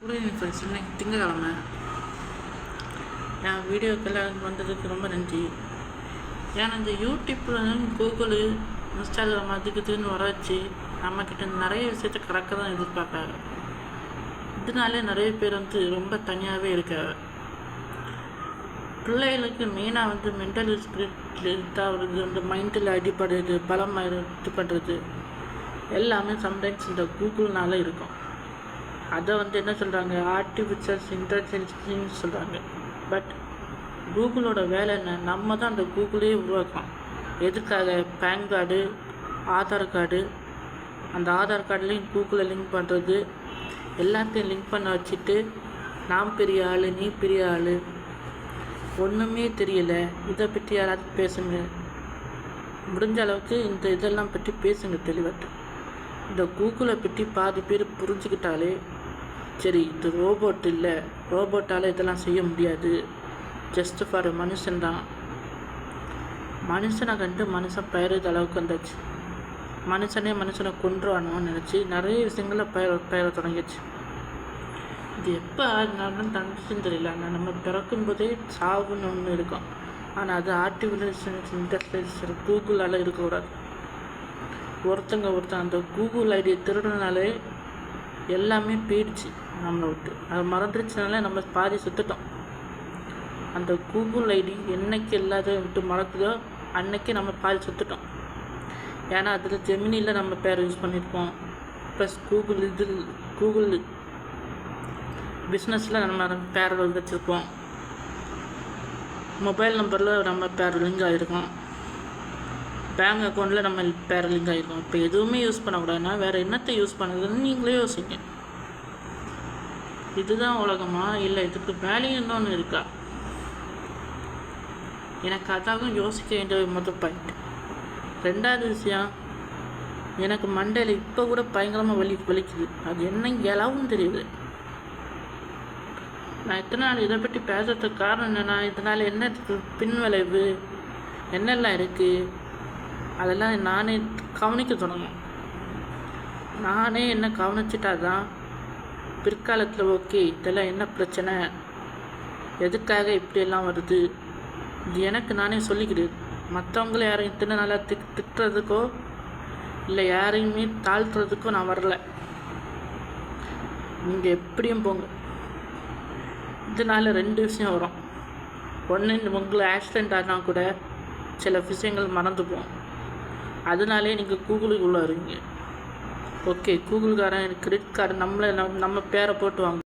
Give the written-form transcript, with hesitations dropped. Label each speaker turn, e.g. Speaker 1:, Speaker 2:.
Speaker 1: Good evening friends. இன்னைக்கு திங்கக்கிழமை. என் வீடியோக்கெல்லாம் வந்ததுக்கு ரொம்ப நன்றி. ஏன்னா இந்த யூடியூப்பில் கூகுளு இன்ஸ்டாகிராம் அதுக்கு இதுன்னு வர வச்சு நம்மக்கிட்ட நிறைய விஷயத்த கறக்க தான் எதிர்பார்க்காங்க. இதனாலே நிறைய பேர் ரொம்ப தனியாகவே இருக்காங்க. பிள்ளைகளுக்கு மெயினாக மென்டல் ஸ்பிரிட்டில் வருது, இந்த மைண்டில் அடிப்படுறது, பலம் இது பண்ணுறது எல்லாமே சம்டைம்ஸ் இந்த கூகுள்னால இருக்கும். அதை என்ன சொல்கிறாங்க, ஆர்டிஃபிஷியல் இன்டெலிஜென்ஸ்ன்னு சொல்கிறாங்க. பட் கூகுளோட வேலை என்ன? நம்ம தான் அந்த கூகுளே உருவாக்கலாம். எதுக்காக? பேன் கார்டு, ஆதார் கார்டு, அந்த ஆதார் கார்டுலேயும் கூகுளில் லிங்க் பண்ணுறது, எல்லாத்தையும் லிங்க் பண்ண வச்சுட்டு நான் பெரிய ஆள், நீ பெரிய ஆள், ஒன்றுமே தெரியல, இதை பற்றி யாராவது பேசுங்க. முடிஞ்ச அளவுக்கு இந்த இதெல்லாம் பற்றி பேசுங்க தெளிவாட்டு. இந்த கூகுளை பற்றி பாதி பேர் புரிஞ்சுக்கிட்டாலே சரி, இது ரோபோட் இல்லை, ரோபோட்டால் இதெல்லாம் செய்ய முடியாது, ஜஸ்ட் ஃபார் மனுஷன்தான். மனுஷனை கண்டு மனுஷன் பயிறது அளவுக்கு வந்தாச்சு. மனுஷனை கொன்றுவானோன்னு நினச்சி நிறைய விஷயங்களில் பயிர தொடங்கிடுச்சு. இது எப்போ ஆகினாலும் தந்துச்சுன்னு தெரியல. ஆனால் நம்ம பிறக்கும்போதே சாவுன்னு ஒன்று இருக்கும். ஆனால் அது ஆர்டிஃபிஷியல் இன்டெலிஜென்ஸ் கூகுளால் இருக்கக்கூடாது. ஒருத்தன் அந்த கூகுள் ஐடியை திருடுனாலே எல்லாமே போயிடுச்சு நம்மளை விட்டு. அது மறந்துடுச்சுனாலே நம்ம பாதி சுற்றுட்டோம். அந்த கூகுள் ஐடி என்னைக்கு எல்லாத்தையும் விட்டு மறக்குதோ அன்னைக்கு நம்ம பாதி சுற்றுட்டோம். ஏன்னா அதில் ஜெமினியில் நம்ம பேரை யூஸ் பண்ணியிருப்போம். ப்ளஸ் கூகுள் பிஸ்னஸில் நம்ம பேரை வச்சுருப்போம். மொபைல் நம்பரில் நம்ம பேர் லிங்க் ஆகிருக்கோம். பேங்க் அக்கௌண்ட்டில் நம்ம பேர் லிங்க் ஆகிருக்கோம். இப்போ எதுவுமே யூஸ் பண்ணக்கூடாதுன்னா வேறு என்னத்தை யூஸ் பண்ணுறதுன்னு நீங்களே யோசிங்க. இதுதான் உலகமா, இல்லை இதுக்கு வேலையும் இன்னொன்று இருக்கா? எனக்கு அதாகவும் யோசிக்க வேண்டிய முதல் பாயிண்ட். ரெண்டாவது விஷயம், எனக்கு மண்டையில் இப்போ கூட பயங்கரமாக வலிக்குது. அது என்ன இலவும் தெரியுது. நான் இத்தனை நாள் இதை பற்றி பேசுறதுக்கு காரணம் என்னென்னா, இதனால் என்ன பின் விளைவு என்னெல்லாம் இருக்குது அதெல்லாம் நானே கவனிக்க தொடங்கும். நானே என்ன கவனிச்சிட்டா தான் பிற்காலத்தில் ஓகே இதெல்லாம் என்ன பிரச்சனை, எதுக்காக இப்படியெல்லாம் வருது, இது எனக்கு நானே சொல்லிக்கிறேன். மற்றவங்கள யாரையும் இத்தனை நாளாக திட்டுறதுக்கோ இல்லை யாரையுமே தாழ்த்துறதுக்கோ நான் வரல. நீங்கள் எப்படியும் போங்க. இதனால் ரெண்டு விஷயம் வரும். ஒன்று, உங்களை ஆக்சிடெண்ட் ஆனால் கூட சில விஷயங்கள் மறந்து போகும். அதனாலே நீங்கள் கூகுளுக்குள்ளே இருங்க. ஓகே, கூகுள்காரன் கிரெடிட் கார்டு நம்ம பேரை போட்டு வாங்க.